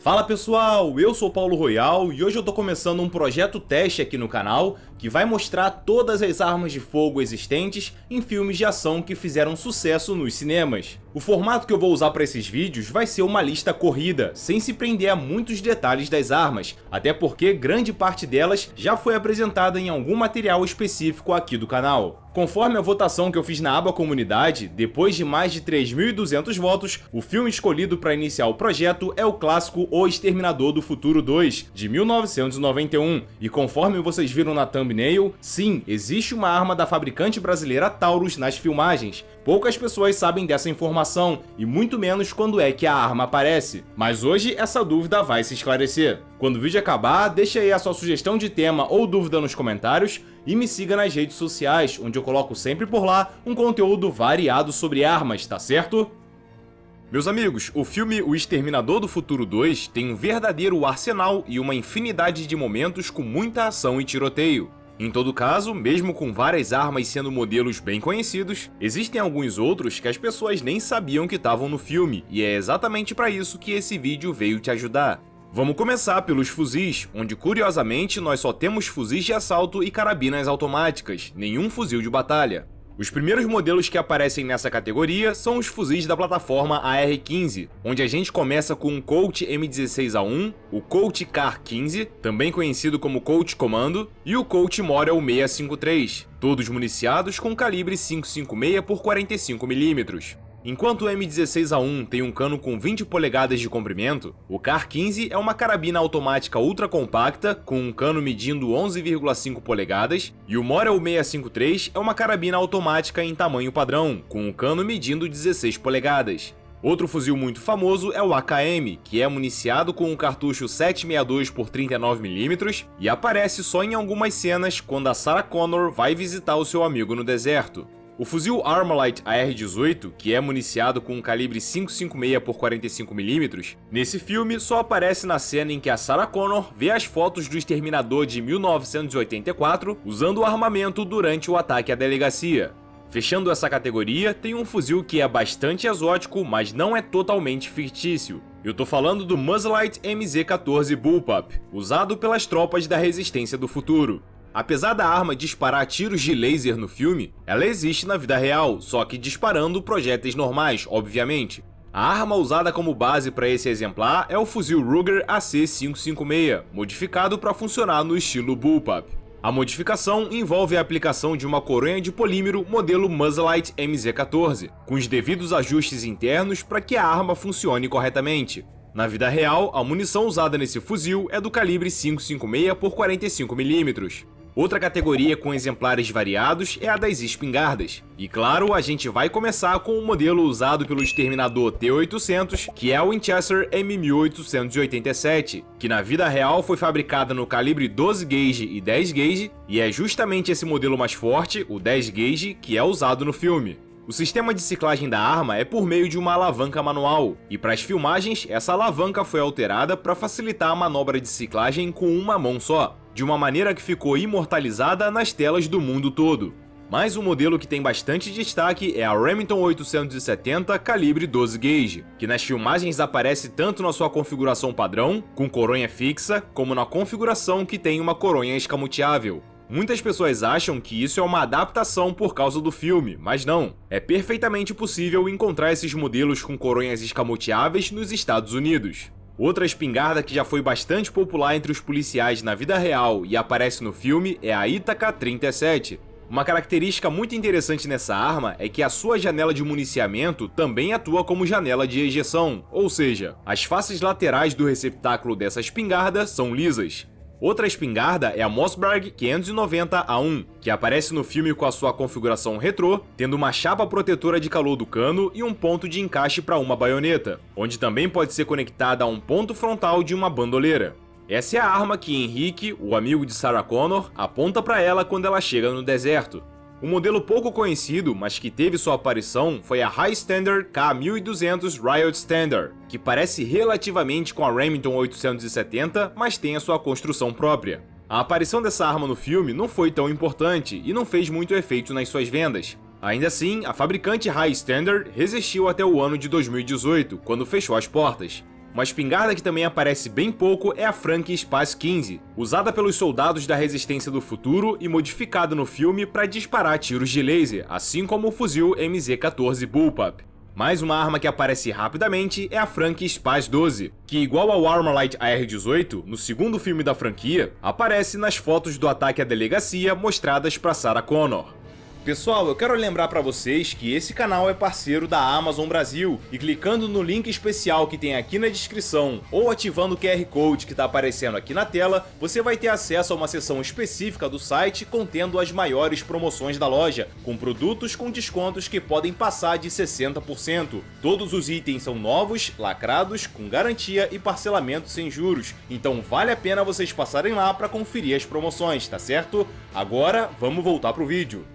Fala pessoal, eu sou Paulo Royal e hoje eu tô começando um projeto teste aqui no canal que vai mostrar todas as armas de fogo existentes em filmes de ação que fizeram sucesso nos cinemas. O formato que eu vou usar para esses vídeos vai ser uma lista corrida, sem se prender a muitos detalhes das armas, até porque grande parte delas já foi apresentada em algum material específico aqui do canal. Conforme a votação que eu fiz na aba comunidade, depois de mais de 3.200 votos, o filme escolhido para iniciar o projeto é o clássico O Exterminador do Futuro 2, de 1991, e conforme vocês viram na thumbnail, sim, existe uma arma da fabricante brasileira Taurus nas filmagens. Poucas pessoas sabem dessa informação, e muito menos quando é que a arma aparece, mas hoje essa dúvida vai se esclarecer. Quando o vídeo acabar, deixa aí a sua sugestão de tema ou dúvida nos comentários e me siga nas redes sociais, onde eu coloco sempre por lá um conteúdo variado sobre armas, tá certo? Meus amigos, o filme O Exterminador do Futuro 2 tem um verdadeiro arsenal e uma infinidade de momentos com muita ação e tiroteio. Em todo caso, mesmo com várias armas sendo modelos bem conhecidos, existem alguns outros que as pessoas nem sabiam que estavam no filme, e é exatamente para isso que esse vídeo veio te ajudar. Vamos começar pelos fuzis, onde curiosamente nós só temos fuzis de assalto e carabinas automáticas, nenhum fuzil de batalha. Os primeiros modelos que aparecem nessa categoria são os fuzis da plataforma AR-15, onde a gente começa com o Colt M16A1, o Colt Kar-15, também conhecido como Colt Comando, e o Colt Model 653, todos municiados com calibre 5.56 por 45mm. Enquanto o M16A1 tem um cano com 20 polegadas de comprimento, o Kar-15 é uma carabina automática ultra compacta com um cano medindo 11,5 polegadas e o Model 653 é uma carabina automática em tamanho padrão, com um cano medindo 16 polegadas. Outro fuzil muito famoso é o AKM, que é municiado com um cartucho 7.62 por 39mm e aparece só em algumas cenas quando a Sarah Connor vai visitar o seu amigo no deserto. O fuzil Armalite AR-18, que é municiado com um calibre 5.56 por 45mm, nesse filme só aparece na cena em que a Sarah Connor vê as fotos do Exterminador de 1984 usando o armamento durante o ataque à delegacia. Fechando essa categoria, tem um fuzil que é bastante exótico, mas não é totalmente fictício. Eu tô falando do Muzzlite MZ-14 Bullpup, usado pelas tropas da Resistência do Futuro. Apesar da arma disparar tiros de laser no filme, ela existe na vida real, só que disparando projéteis normais, obviamente. A arma usada como base para esse exemplar é o fuzil Ruger AC-556, modificado para funcionar no estilo Bullpup. A modificação envolve a aplicação de uma coronha de polímero modelo Muzzlite MZ-14, com os devidos ajustes internos para que a arma funcione corretamente. Na vida real, a munição usada nesse fuzil é do calibre 5.56 por 45mm. Outra categoria com exemplares variados é a das espingardas. E claro, a gente vai começar com o modelo usado pelo exterminador T-800, que é o Winchester M1887, que na vida real foi fabricada no calibre 12 gauge e 10 gauge, e é justamente esse modelo mais forte, o 10 gauge, que é usado no filme. O sistema de ciclagem da arma é por meio de uma alavanca manual, e para as filmagens, essa alavanca foi alterada para facilitar a manobra de ciclagem com uma mão só, de uma maneira que ficou imortalizada nas telas do mundo todo. Mas o modelo que tem bastante destaque é a Remington 870 calibre 12 gauge, que nas filmagens aparece tanto na sua configuração padrão, com coronha fixa, como na configuração que tem uma coronha escamoteável. Muitas pessoas acham que isso é uma adaptação por causa do filme, mas não. É perfeitamente possível encontrar esses modelos com coronhas escamoteáveis nos Estados Unidos. Outra espingarda que já foi bastante popular entre os policiais na vida real e aparece no filme é a Ithaca 37. Uma característica muito interessante nessa arma é que a sua janela de municiamento também atua como janela de ejeção, ou seja, as faces laterais do receptáculo dessa espingarda são lisas. Outra espingarda é a Mossberg 590A1, que aparece no filme com a sua configuração retrô, tendo uma chapa protetora de calor do cano e um ponto de encaixe para uma baioneta, onde também pode ser conectada a um ponto frontal de uma bandoleira. Essa é a arma que Henrique, o amigo de Sarah Connor, aponta para ela quando ela chega no deserto. Um modelo pouco conhecido, mas que teve sua aparição, foi a High Standard K1200 Riot Standard, que parece relativamente com a Remington 870, mas tem a sua construção própria. A aparição dessa arma no filme não foi tão importante e não fez muito efeito nas suas vendas. Ainda assim, a fabricante High Standard resistiu até o ano de 2018, quando fechou as portas. Uma espingarda que também aparece bem pouco é a Frank Spaz 15, usada pelos soldados da Resistência do Futuro e modificada no filme para disparar tiros de laser, assim como o fuzil MZ-14 Bullpup. Mais uma arma que aparece rapidamente é a Frank Spaz 12, que igual ao Armalite AR-18, no segundo filme da franquia, aparece nas fotos do ataque à delegacia mostradas para Sarah Connor. Pessoal, eu quero lembrar para vocês que esse canal é parceiro da Amazon Brasil e clicando no link especial que tem aqui na descrição ou ativando o QR Code que está aparecendo aqui na tela, você vai ter acesso a uma seção específica do site contendo as maiores promoções da loja, com produtos com descontos que podem passar de 60%. Todos os itens são novos, lacrados, com garantia e parcelamento sem juros, então vale a pena vocês passarem lá para conferir as promoções, tá certo? Agora vamos voltar pro vídeo.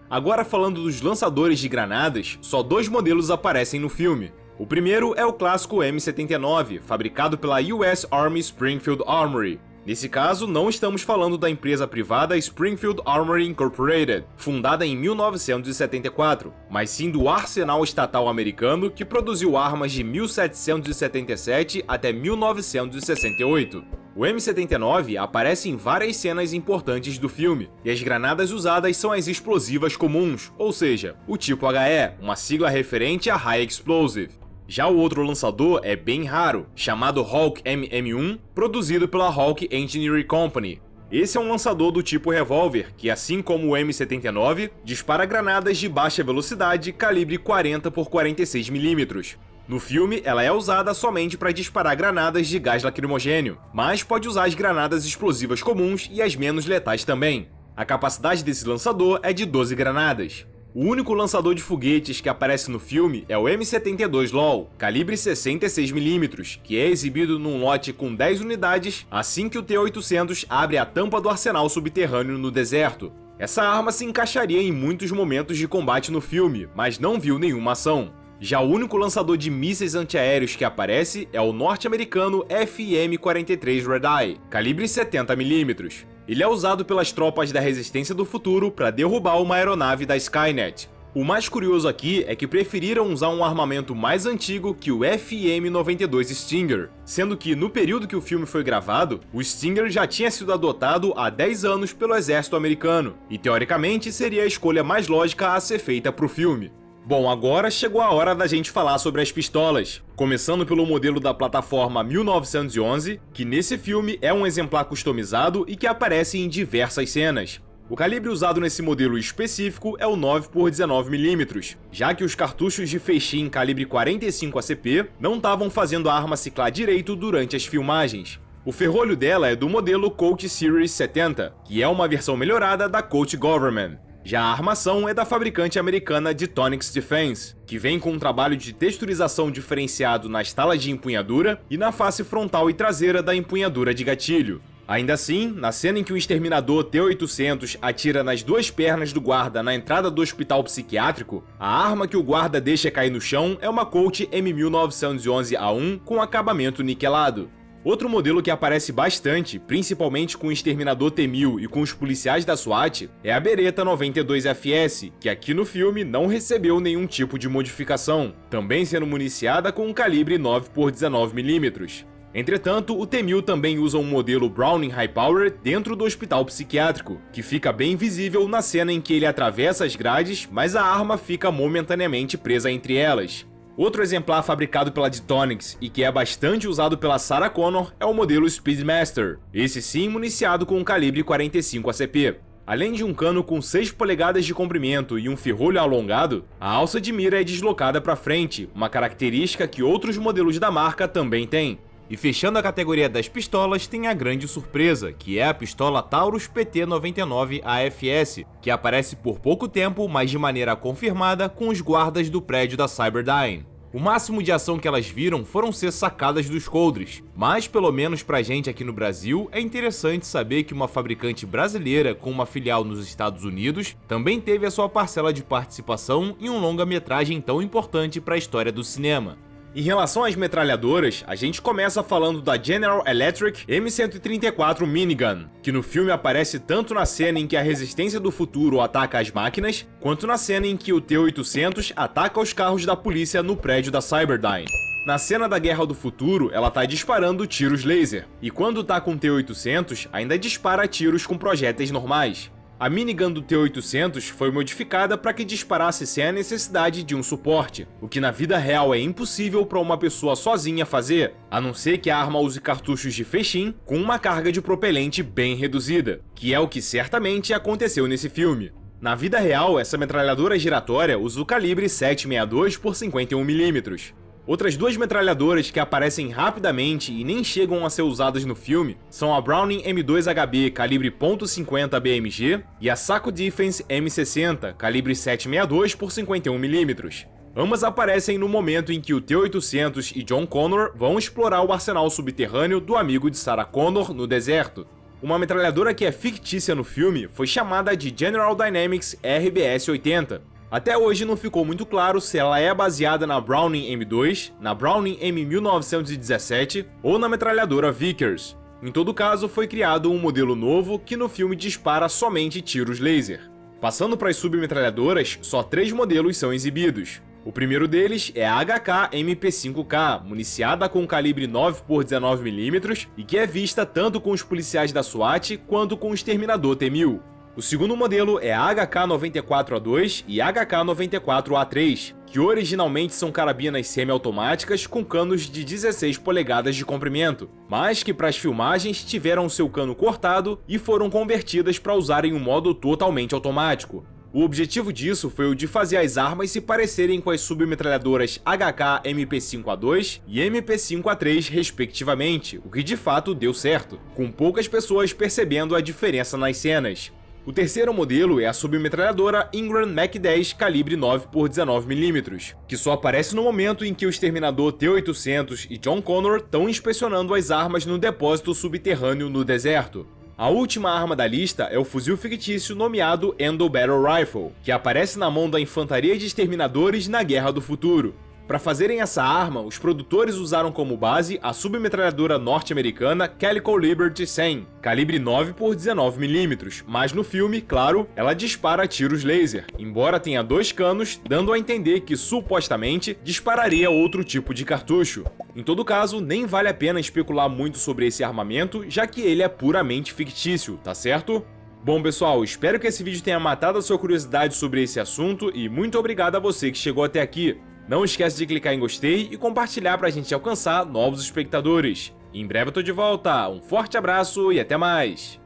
Agora falando dos lançadores de granadas, só 2 modelos aparecem no filme. O primeiro é o clássico M79, fabricado pela US Army Springfield Armory. Nesse caso, não estamos falando da empresa privada Springfield Armory Incorporated, fundada em 1974, mas sim do arsenal estatal americano que produziu armas de 1777 até 1968. O M79 aparece em várias cenas importantes do filme, e as granadas usadas são as explosivas comuns, ou seja, o tipo HE, uma sigla referente a High Explosive. Já o outro lançador é bem raro, chamado Hawk MM1, produzido pela Hawk Engineering Company. Esse é um lançador do tipo revólver, que assim como o M79, dispara granadas de baixa velocidade calibre 40 por 46 mm. No filme, ela é usada somente para disparar granadas de gás lacrimogênio, mas pode usar as granadas explosivas comuns e as menos letais também. A capacidade desse lançador é de 12 granadas. O único lançador de foguetes que aparece no filme é o M72 LOL, calibre 66mm, que é exibido num lote com 10 unidades assim que o T-800 abre a tampa do arsenal subterrâneo no deserto. Essa arma se encaixaria em muitos momentos de combate no filme, mas não viu nenhuma ação. Já o único lançador de mísseis antiaéreos que aparece é o norte-americano FM-43 Red-Eye, calibre 70mm. Ele é usado pelas tropas da Resistência do Futuro para derrubar uma aeronave da Skynet. O mais curioso aqui é que preferiram usar um armamento mais antigo que o FM-92 Stinger, sendo que no período que o filme foi gravado, o Stinger já tinha sido adotado há 10 anos pelo exército americano, e teoricamente seria a escolha mais lógica a ser feita para o filme. Bom, agora chegou a hora da gente falar sobre as pistolas, começando pelo modelo da plataforma 1911, que nesse filme é um exemplar customizado e que aparece em diversas cenas. O calibre usado nesse modelo específico é o 9x19mm, já que os cartuchos de feixim calibre 45 ACP não estavam fazendo a arma ciclar direito durante as filmagens. O ferrolho dela é do modelo Colt Series 70, que é uma versão melhorada da Colt Government. Já a armação é da fabricante americana Titonic Defense, que vem com um trabalho de texturização diferenciado nas talas de empunhadura e na face frontal e traseira da empunhadura de gatilho. Ainda assim, na cena em que o exterminador T-800 atira nas 2 pernas do guarda na entrada do hospital psiquiátrico, a arma que o guarda deixa cair no chão é uma Colt M1911A1 com acabamento niquelado. Outro modelo que aparece bastante, principalmente com o exterminador T-1000 e com os policiais da SWAT, é a Beretta 92FS, que aqui no filme não recebeu nenhum tipo de modificação, também sendo municiada com um calibre 9x19mm. Entretanto, o T-1000 também usa um modelo Browning High Power dentro do hospital psiquiátrico, que fica bem visível na cena em que ele atravessa as grades, mas a arma fica momentaneamente presa entre elas. Outro exemplar fabricado pela Titonic e que é bastante usado pela Sarah Connor é o modelo Speedmaster, esse sim municiado com um calibre 45 ACP. Além de um cano com 6 polegadas de comprimento e um ferrolho alongado, a alça de mira é deslocada para frente, uma característica que outros modelos da marca também têm. E fechando a categoria das pistolas tem a grande surpresa, que é a pistola Taurus PT-99 AFS, que aparece por pouco tempo, mas de maneira confirmada, com os guardas do prédio da Cyberdyne. O máximo de ação que elas viram foram ser sacadas dos coldres, mas pelo menos pra gente aqui no Brasil, é interessante saber que uma fabricante brasileira com uma filial nos Estados Unidos também teve a sua parcela de participação em um longa-metragem tão importante para a história do cinema. Em relação às metralhadoras, a gente começa falando da General Electric M134 Minigun, que no filme aparece tanto na cena em que a Resistência do Futuro ataca as máquinas, quanto na cena em que o T-800 ataca os carros da polícia no prédio da Cyberdyne. Na cena da Guerra do Futuro, ela tá disparando tiros laser, e quando tá com o T-800, ainda dispara tiros com projéteis normais. A minigun do T-800 foi modificada para que disparasse sem a necessidade de um suporte, o que na vida real é impossível para uma pessoa sozinha fazer, a não ser que a arma use cartuchos de fechim com uma carga de propelente bem reduzida, que é o que certamente aconteceu nesse filme. Na vida real, essa metralhadora giratória usa o calibre 7.62 por 51mm. Outras duas metralhadoras que aparecem rapidamente e nem chegam a ser usadas no filme são a Browning M2HB calibre .50 BMG e a Saco Defense M60 calibre 7.62 por 51mm. Ambas aparecem no momento em que o T-800 e John Connor vão explorar o arsenal subterrâneo do amigo de Sarah Connor no deserto. Uma metralhadora que é fictícia no filme foi chamada de General Dynamics RBS-80. Até hoje não ficou muito claro se ela é baseada na Browning M2, na Browning M1917 ou na metralhadora Vickers. Em todo caso, foi criado um modelo novo que no filme dispara somente tiros laser. Passando para as submetralhadoras, só 3 modelos são exibidos. O primeiro deles é a HK-MP5K, municiada com calibre 9 por 19mm e que é vista tanto com os policiais da SWAT quanto com o exterminador T-1000. O segundo modelo é a HK-94A2 e HK-94A3, que originalmente são carabinas semiautomáticas com canos de 16 polegadas de comprimento, mas que para as filmagens tiveram seu cano cortado e foram convertidas para usarem um modo totalmente automático. O objetivo disso foi o de fazer as armas se parecerem com as submetralhadoras HK-MP5A2 e MP5A3 respectivamente, o que de fato deu certo, com poucas pessoas percebendo a diferença nas cenas. O terceiro modelo é a submetralhadora Ingram Mac-10 calibre 9 por 19mm, que só aparece no momento em que o exterminador T-800 e John Connor estão inspecionando as armas no depósito subterrâneo no deserto. A última arma da lista é o fuzil fictício nomeado Endo Battle Rifle, que aparece na mão da infantaria de exterminadores na Guerra do Futuro. Para fazerem essa arma, os produtores usaram como base a submetralhadora norte-americana Calico Liberty 100, calibre 9 por 19mm, mas no filme, claro, ela dispara tiros laser, embora tenha 2 canos, dando a entender que supostamente dispararia outro tipo de cartucho. Em todo caso, nem vale a pena especular muito sobre esse armamento, já que ele é puramente fictício, tá certo? Bom pessoal, espero que esse vídeo tenha matado a sua curiosidade sobre esse assunto e muito obrigado a você que chegou até aqui. Não esquece de clicar em gostei e compartilhar pra gente alcançar novos espectadores. Em breve eu tô de volta, um forte abraço e até mais!